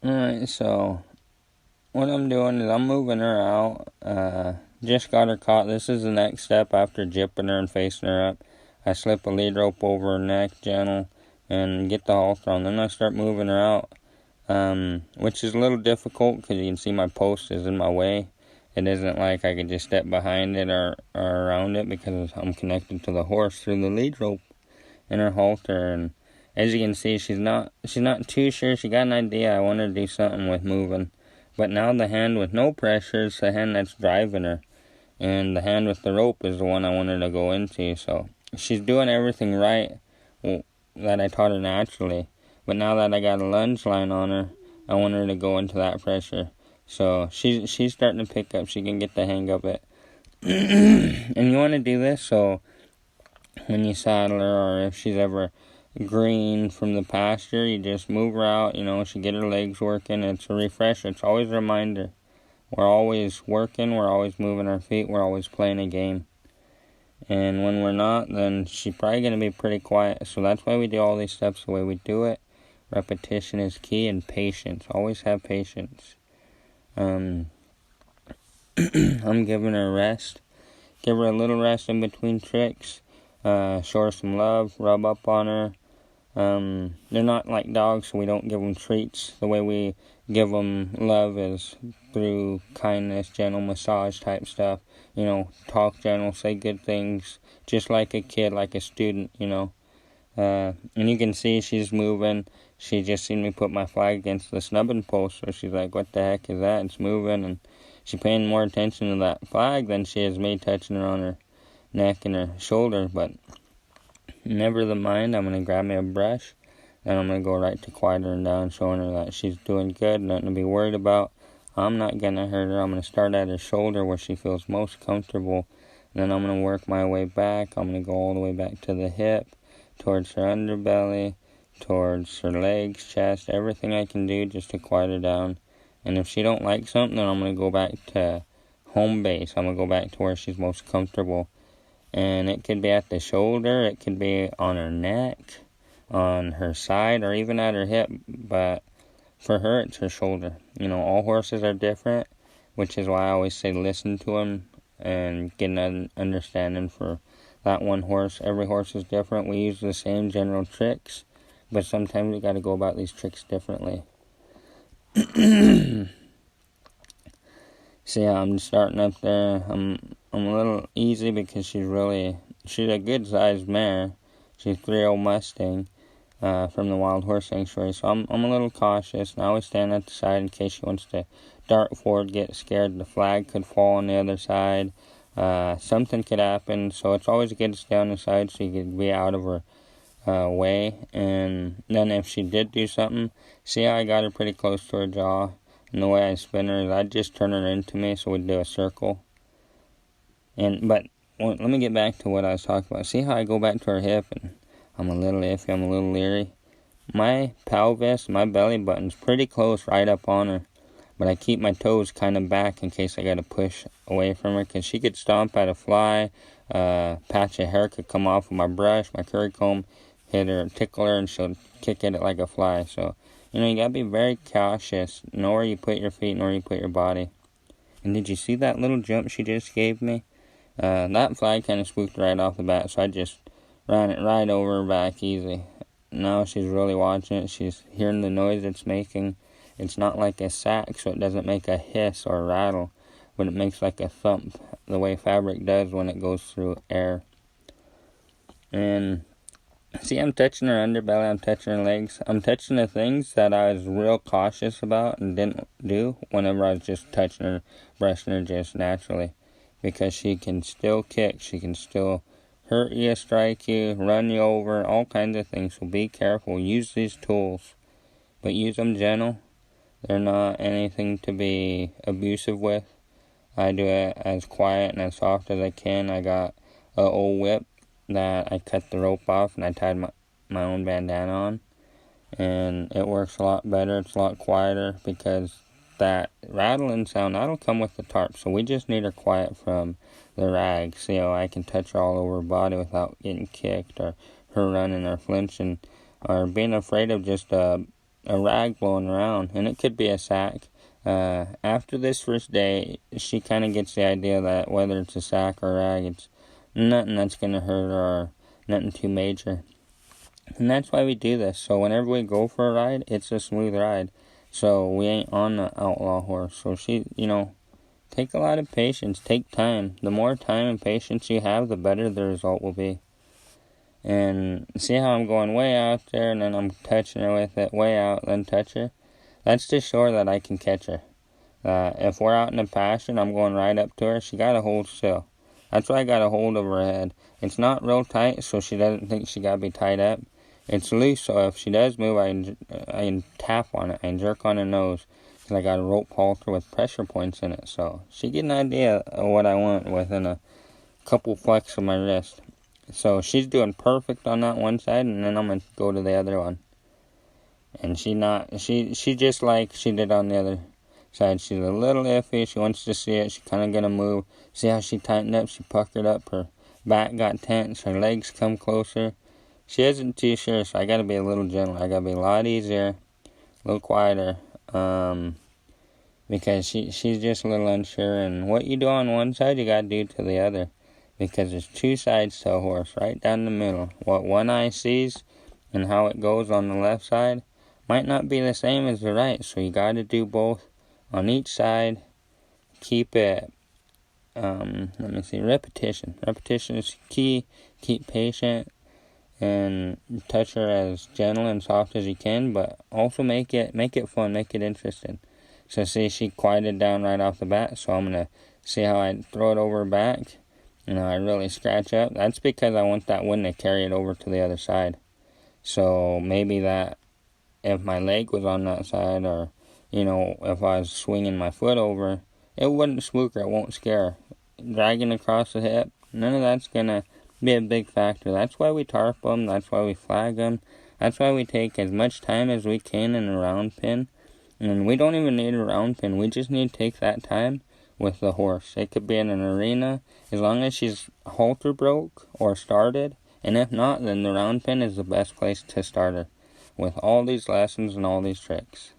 Alright, so what I'm doing is I'm moving her out. Just got her caught. This is the next step after jipping her and facing her up. I slip a lead rope over her neck, gentle, and get the halter on. Then I start moving her out, which is a little difficult because you can see my post is in my way. It isn't like I can just step behind it or around it because I'm connected to the horse through the lead rope and her halter. And as you can see, she's not too sure. She got an idea. I want her to do something with moving. But now the hand with no pressure is the hand that's driving her. And the hand with the rope is the one I want her to go into. So she's doing everything right that I taught her naturally. But now that I got a lunge line on her, I want her to go into that pressure. So she's starting to pick up. She can get the hang of it. And you want to do this so when you saddle her, or if she's ever green from the pasture, you just move her out, she get her legs working. It's a refresher. It's always a reminder. We're always working, we're always moving our feet, we're always playing a game. And when we're not, then she's probably going to be pretty quiet. So that's why we do all these steps the way we do it. Repetition is key, and patience. Always have patience. I'm giving her a rest. Give her a little rest in between tricks. Show her some love, rub up on her. They're not like dogs, so we don't give them treats. The way we give them love is through kindness, gentle massage type stuff. Talk gentle, say good things, just like a kid, like a student, And you can see she's moving. She just seen me put my flag against the snubbing post, so she's like, what the heck is that? It's moving, and she's paying more attention to that flag than she is me touching her on her neck and her shoulder. But never the mind, I'm going to grab me a brush, and I'm going to go right to quiet her down, showing her that she's doing good, nothing to be worried about. I'm not going to hurt her. I'm going to start at her shoulder where she feels most comfortable. Then I'm going to work my way back. I'm going to go all the way back to the hip, towards her underbelly, towards her legs, chest, everything I can do just to quiet her down. And if she don't like something, then I'm going to go back to home base. I'm going to go back to where she's most comfortable. And it could be at the shoulder, it could be on her neck, on her side, or even at her hip. But for her, it's her shoulder. All horses are different, which is why I always say listen to them and get an understanding for that one horse. Every horse is different. We use the same general tricks, but sometimes we got to go about these tricks differently. So yeah, I'm starting up there. I'm a little easy because she's a good sized mare. She's 3-0 Mustang from the Wild Horse Sanctuary. So I'm a little cautious, and I always stand at the side in case she wants to dart forward, get scared. The flag could fall on the other side. Something could happen. So it's always good to stay on the side so you could be out of her way. And then if she did do something, see how I got her pretty close to her jaw. And the way I spin her is I just turn her into me, so we'd do a circle. But let me get back to what I was talking about. See how I go back to her hip, and I'm a little iffy, I'm a little leery. My pelvis, my belly button's pretty close right up on her, but I keep my toes kind of back in case I got to push away from her, because she could stomp at a fly, patch of hair could come off with my brush, my curry comb, hit her, tickle her, and she'll kick at it like a fly. So you gotta be very cautious. Know where you put your feet, know where you put your body. And did you see that little jump she just gave me? That flag kind of spooked right off the bat, so I just ran it right over her back easy. Now she's really watching it. She's hearing the noise it's making. It's not like a sack, so it doesn't make a hiss or rattle, but it makes like a thump, the way fabric does when it goes through air. And see, I'm touching her underbelly, I'm touching her legs. I'm touching the things that I was real cautious about and didn't do whenever I was just touching her, brushing her just naturally. Because she can still kick, she can still hurt you, strike you, run you over, all kinds of things. So be careful, use these tools, but use them gentle. They're not anything to be abusive with. I do it as quiet and as soft as I can. I got an old whip that I cut the rope off and I tied my own bandana on, and it works a lot better. It's a lot quieter because that rattling sound, that'll come with the tarp. So we just need her quiet from the rag, so I can touch her all over her body without getting kicked or her running or flinching or being afraid of just a a rag blowing around, and it could be a sack. After this first day, she kind of gets the idea that whether it's a sack or a rag, it's nothing that's going to hurt her or nothing too major. And that's why we do this. So whenever we go for a ride, it's a smooth ride. So we ain't on the outlaw horse. So she, take a lot of patience, take time. The more time and patience you have, the better the result will be. And see how I'm going way out there, and then I'm touching her with it way out, then touch her? That's to show her that I can catch her. If we're out in the pasture and I'm going right up to her, she got to hold still. That's why I got a hold of her head. It's not real tight, so she doesn't think she got to be tied up. It's loose, so if she does move, I can tap on it. I can jerk on her nose, because I got a rope halter with pressure points in it. So she get an idea of what I want within a couple flecks of my wrist. So she's doing perfect on that one side, and then I'm going to go to the other one. And she just like she did on the other side. She's a little iffy. She wants to see it. She kind of going to move. See how she tightened up? She puckered up. Her back got tense. Her legs come closer. She isn't too sure, so I got to be a little gentle. I got to be a lot easier, a little quieter, because she's just a little unsure. And what you do on one side, you got to do to the other. Because there's two sides to a horse, right down the middle. What one eye sees and how it goes on the left side might not be the same as the right. So you got to do both on each side. Keep it, repetition. Repetition is key. Keep patient and touch her as gentle and soft as you can, but also make it fun, make it interesting. So see, she quieted down right off the bat, so I'm going to see how I throw it over her back. I really scratch up. That's because I want that wind to carry it over to the other side. So maybe that if my leg was on that side, or, if I was swinging my foot over, it wouldn't spook her. It won't scare her. Dragging across the hip, none of that's going to be a big factor. That's why we tarp them. That's why we flag them. That's why we take as much time as we can in a round pin. And we don't even need a round pin. We just need to take that time with the horse. It could be in an arena, as long as she's halter broke or started, and if not, then the round pin is the best place to start her with all these lessons and all these tricks.